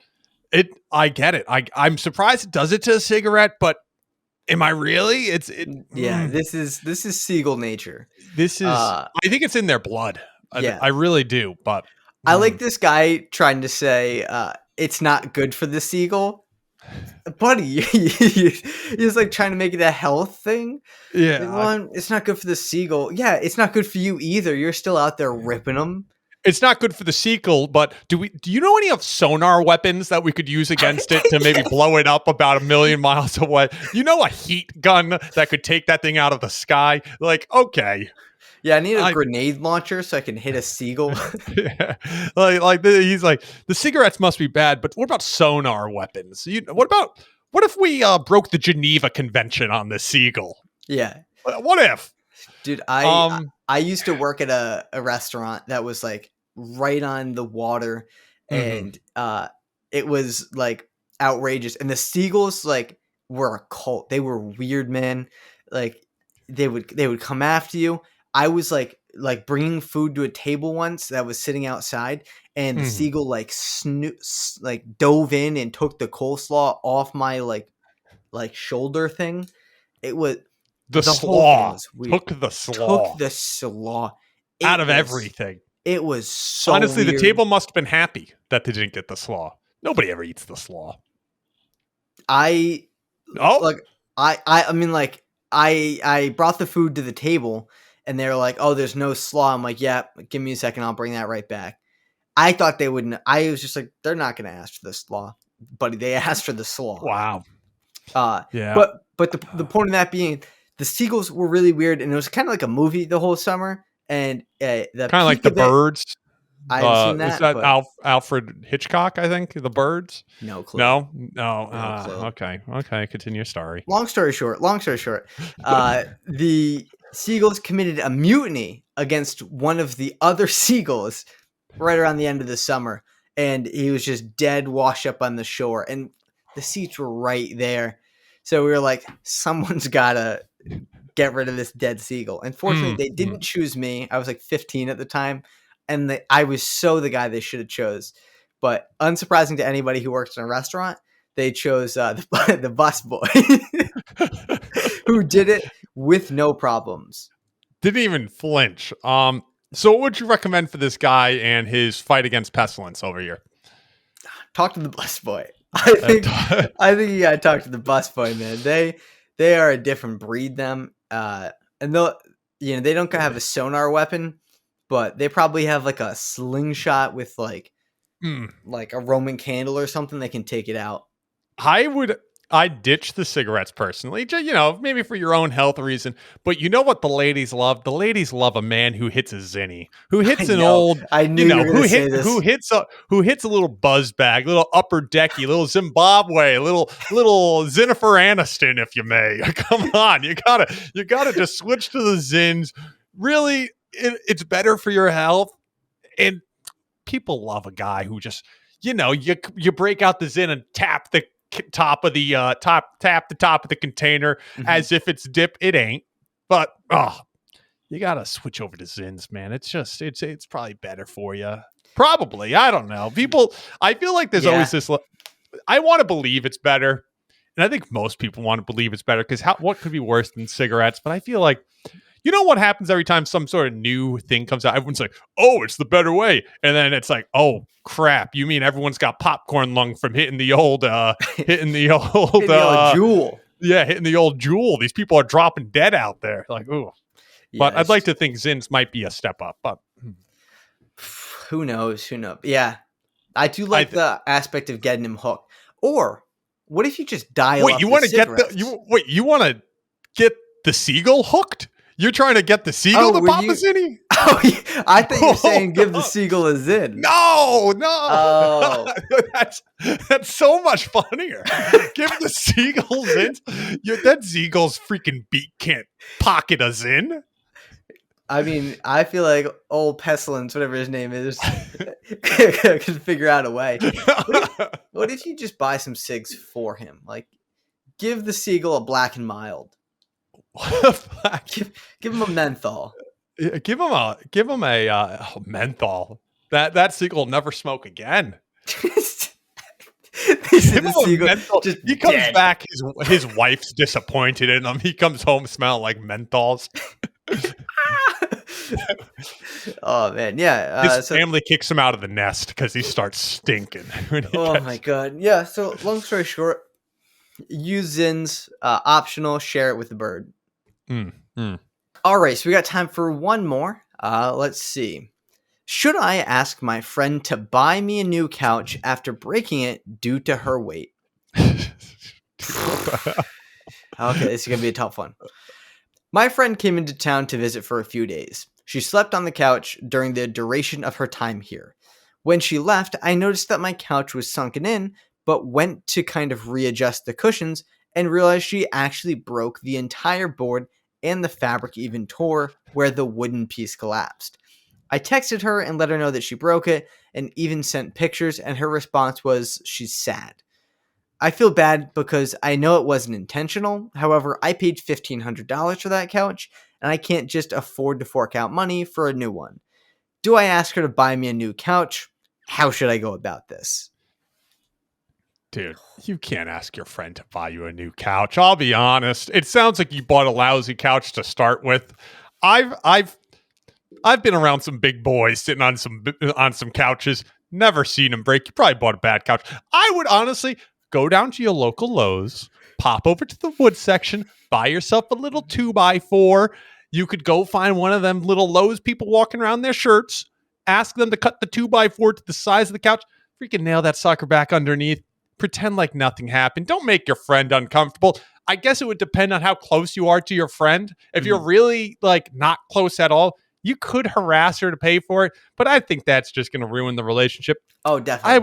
I get it. I'm surprised it does it to a cigarette, but am I really? This is seagull nature. This is I think it's in their blood. Yeah. I really do, but I like this guy trying to say it's not good for the seagull. Buddy, he's like trying to make it a health thing. Yeah. Like, it's not good for the seagull. Yeah, it's not good for you either. You're still out there ripping them. It's not good for the seagull, but do you know any of sonar weapons that we could use against it to maybe blow it up about 1 million miles away? A heat gun that could take that thing out of the sky? Like, okay. Yeah, I need a grenade launcher so I can hit a seagull. Yeah. He's like, the cigarettes must be bad, but what about sonar weapons? What if we broke the Geneva Convention on the seagull? Yeah. What if? Dude, I used to work at a restaurant that was like right on the water, and it was like outrageous. And the seagulls like were a cult. They were weird, man. Like they would come after you. I was like bringing food to a table once that was sitting outside, and the seagull like dove in and took the coleslaw off my like shoulder thing. It was the slaw. Took the slaw out of everything. It was so honestly weird. The table must have been happy that they didn't get the slaw. Nobody ever eats the slaw. I brought the food to the table. And they were like, "Oh, there's no slaw." I'm like, "Yeah, give me a second. I'll bring that right back." I thought they wouldn't. I was just like, "They're not going to ask for the slaw, buddy. They asked for the slaw." Wow. Yeah. But the point of that being, the seagulls were really weird, and it was kind of like a movie the whole summer. And kind of like the birds. I haven't seen that. Is that Alfred Hitchcock? I think the birds. No clue. No. Clue. Okay. Continue your story. Long story short, the seagulls committed a mutiny against one of the other seagulls right around the end of the summer, and he was just dead, washed up on the shore, and the seats were right there. So we were like, someone's gotta get rid of this dead seagull. Unfortunately, they didn't choose me. I was like 15 at the time, and I was so the guy they should have chose. But unsurprising to anybody who works in a restaurant, they chose the busboy who did it with no problems. Didn't even flinch. So what would you recommend for this guy and his fight against pestilence over here? Talk to the busboy. I think you gotta talk to the busboy, man. They are a different breed, them. And they don't have a sonar weapon, but they probably have like a slingshot with like a Roman candle or something that can take it out. I'd ditch the cigarettes personally, maybe for your own health reason. But you know what the ladies love? The ladies love a man who hits a zinny, who hits an old, I knew you were gonna say this. who hits a little buzz bag, little upper decky, little Zimbabwe, little Jennifer Aniston, if you may. Come on, you gotta just switch to the zins. Really, it's better for your health, and people love a guy who just you break out the zin and tap the top of the top of the container as if it's dip. It ain't, but you gotta switch over to zins, man. It's probably better for you. Probably, I don't know. I feel like there's always this. I want to believe it's better, and I think most people want to believe it's better because what could be worse than cigarettes? But I feel like. You know what happens every time some sort of new thing comes out? Everyone's like, "Oh, it's the better way," and then it's like, "Oh crap! You mean everyone's got popcorn lung from hitting the old Juul?" Yeah, hitting the old Juul. These people are dropping dead out there. Like, ooh. Yeah, but I'd like to think Zins might be a step up. But who knows? Yeah, I do like the aspect of getting him hooked. Or what if you just dial? Wait, you want to you want to get the seagull hooked? You're trying to get the seagull to pop a zinny? Oh, I think you're saying give the seagull a zin. No. Oh. that's so much funnier. Give the seagull zins. That seagull's freaking beak can't pocket a zin. I mean, I feel like old Pestilence, whatever his name is, could figure out a way. What if you just buy some cigs for him? Like, give the seagull a Black and Mild. Give him a menthol. Give him a menthol. That seagull will never smoke again. Give him a menthol. He comes dead. back. His wife's disappointed in him. He comes home smelling like menthols. Oh man, yeah. His family kicks him out of the nest because he starts stinking. My god, yeah. So long story short, use Zins, optional. Share it with the bird. All right, so we got time for one more. Let's see. Should I ask my friend to buy me a new couch after breaking it due to her weight? Okay, this is gonna be a tough one. My friend came into town to visit for a few days. She slept on the couch during the duration of her time here. When she left, I noticed that my couch was sunken in, but went to kind of readjust the cushions and realized she actually broke the entire board and the fabric even tore where the wooden piece collapsed. I texted her and let her know that she broke it and even sent pictures, and her response was she's sad. I feel bad because I know it wasn't intentional. However, I paid $1,500 for that couch, and I can't just afford to fork out money for a new one. Do I ask her to buy me a new couch? How should I go about this? Dude, you can't ask your friend to buy you a new couch. I'll be honest. It sounds like you bought a lousy couch to start with. I've been around some big boys sitting on some couches. Never seen them break. You probably bought a bad couch. I would honestly go down to your local Lowe's, pop over to the wood section, buy yourself a little 2x4. You could go find one of them little Lowe's people walking around their shirts, ask them to cut the 2x4 to the size of the couch, freaking nail that sucker back underneath, pretend like nothing happened. Don't make your friend uncomfortable. I guess it would depend on how close you are to your friend. If you're really like not close at all, you could harass her to pay for it, but I think that's just going to ruin the relationship. Oh, definitely.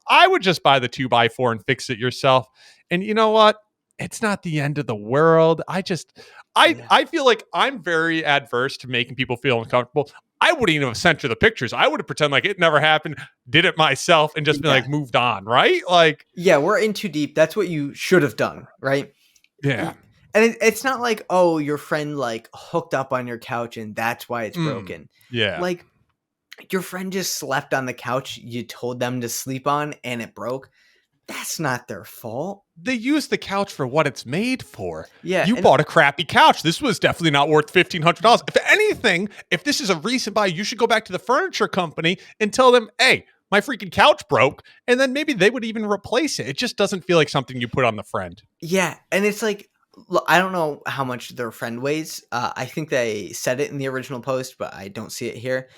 I would just buy the 2x4 and fix it yourself. And you know what? It's not the end of the world. I feel like I'm very adverse to making people feel uncomfortable. I wouldn't even have sent her the pictures. I would have pretended like it never happened, did it myself, and just been like moved on, right? Like, yeah, we're in too deep. That's what you should have done, right? Yeah. And it's not like, oh, your friend like hooked up on your couch and that's why it's broken. Yeah. Like your friend just slept on the couch you told them to sleep on and it broke. That's not their fault. They use the couch for what it's made for. Yeah. You bought a crappy couch. This was definitely not worth $1,500. If anything, if this is a recent buy, you should go back to the furniture company and tell them, hey, my freaking couch broke. And then maybe they would even replace it. It just doesn't feel like something you put on the friend. Yeah. And it's like, look, I don't know how much their friend weighs. I think they said it in the original post, but I don't see it here.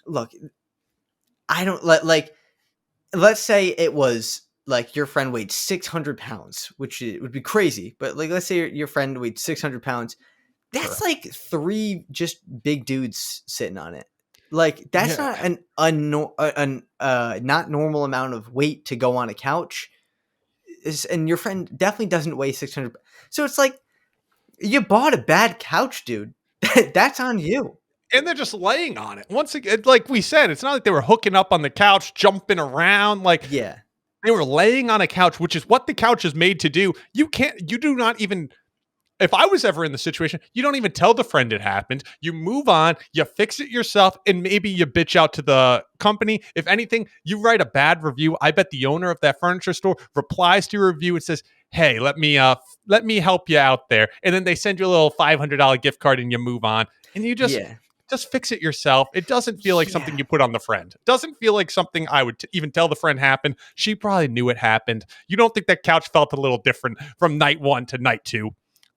Look, I don't like, let's say it was like your friend weighed 600 pounds, which would be crazy. But like, let's say your friend weighed 600 pounds. That's like 3 just big dudes sitting on it. Like that's not not normal amount of weight to go on a couch. And your friend definitely doesn't weigh 600. So it's like, you bought a bad couch, dude. That's on you. And they're just laying on it. Once again, like we said, it's not like they were hooking up on the couch, jumping around. Like, yeah, they were laying on a couch, which is what the couch is made to do. You do not even, if I was ever in the situation, you don't even tell the friend it happened. You move on, you fix it yourself, and maybe you bitch out to the company. If anything, you write a bad review. I bet the owner of that furniture store replies to your review and says, hey, let me help you out there. And then they send you a little $500 gift card and you move on. And you just fix it yourself. It doesn't feel like something you put on the friend. It doesn't feel like something I would even tell the friend happened. She probably knew it happened. You don't think that couch felt a little different from night 1 to night 2.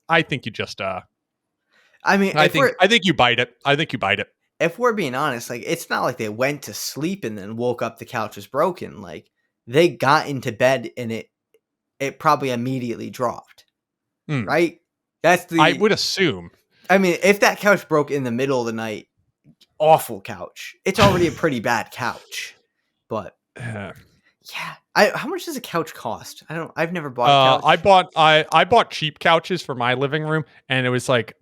I think you just I think you bite it. I think you bite it. If we're being honest, like it's not like they went to sleep and then woke up the couch was broken. Like they got into bed and it probably immediately dropped. Right? I would assume. I mean, if that couch broke in the middle of the night, awful couch. It's already a pretty bad couch. But how much does a couch cost? I've never bought a couch. I bought cheap couches for my living room, and it was like,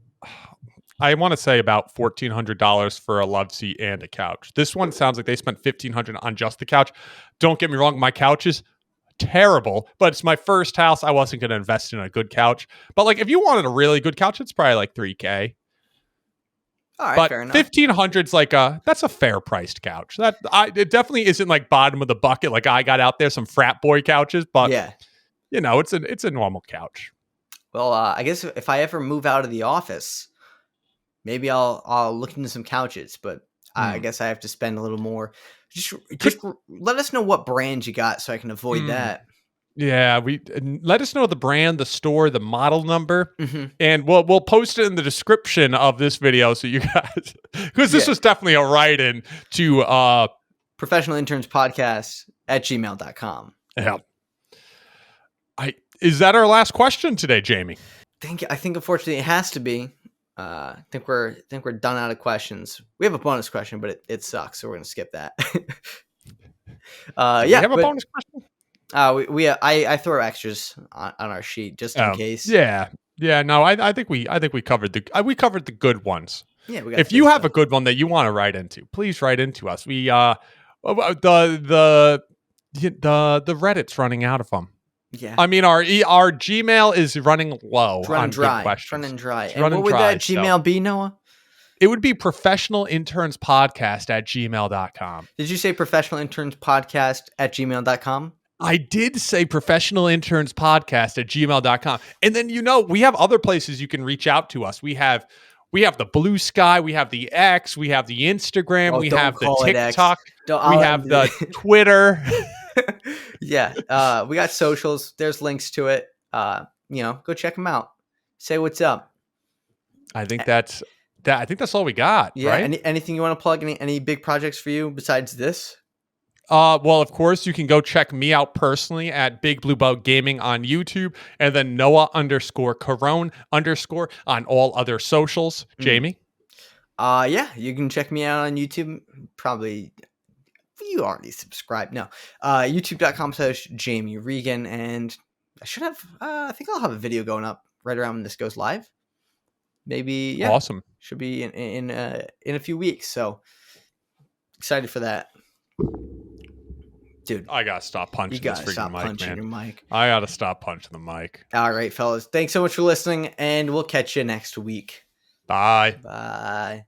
I want to say about $1,400 for a love seat and a couch. This one sounds like they spent $1,500 on just the couch. Don't get me wrong, my couches terrible, but it's my first house. I wasn't going to invest in a good couch. But like, if you wanted a really good couch, it's probably like $3,000. All right, But fair enough. $1,500's like that's a fair priced couch. It definitely isn't like bottom of the bucket like I got out there, some frat boy couches. But yeah, it's a normal couch. Well, I guess if I ever move out of the office, maybe I'll look into some couches. But I guess I have to spend a little more. Just let us know what brand you got so I can avoid that. Yeah, let us know the brand, the store, the model number, and we'll post it in the description of this video so you guys, because this was definitely a write-in to ProfessionalInternsPodcast at gmail.com. Yeah. Is that our last question today, Jamie? I think unfortunately it has to be. I think we're done out of questions. We have a bonus question, but it sucks, so we're gonna skip that. We have a bonus question. I throw extras on our sheet just in case. Yeah. No, I think we covered the good ones. Yeah, we got. If you have a good one that you want to write into, please write into us. We the Reddit's running out of them. Yeah. I mean, our Gmail is running low. It's running dry. It's running dry. And what would that Gmail be, Noah? It would be ProfessionalInternsPodcast at gmail.com. Did you say ProfessionalInternsPodcast at gmail.com? I did say ProfessionalInternsPodcast at gmail.com. And then, we have other places you can reach out to us. We have the Blue Sky, we have the X, we have the Instagram, we have the TikTok, we have the Twitter. Yeah, we got socials. There's links to it. Go check them out. Say what's up. I think that's all we got. Yeah. Right? Anything you want to plug? Any big projects for you besides this? Well, of course, you can go check me out personally at Big Blue Boat Gaming on YouTube, and then Noah_Caron_ on all other socials. Jamie? Yeah, you can check me out on YouTube. Probably you already subscribed. No, youtube.com/Jamie Regan, and I should have. I think I'll have a video going up right around when this goes live. Maybe. Yeah. Awesome. Should be in a few weeks. So excited for that. Dude, I gotta stop punching this freaking mic, man. Your mic. I gotta stop punching the mic. All right, fellas. Thanks so much for listening, and we'll catch you next week. Bye. Bye.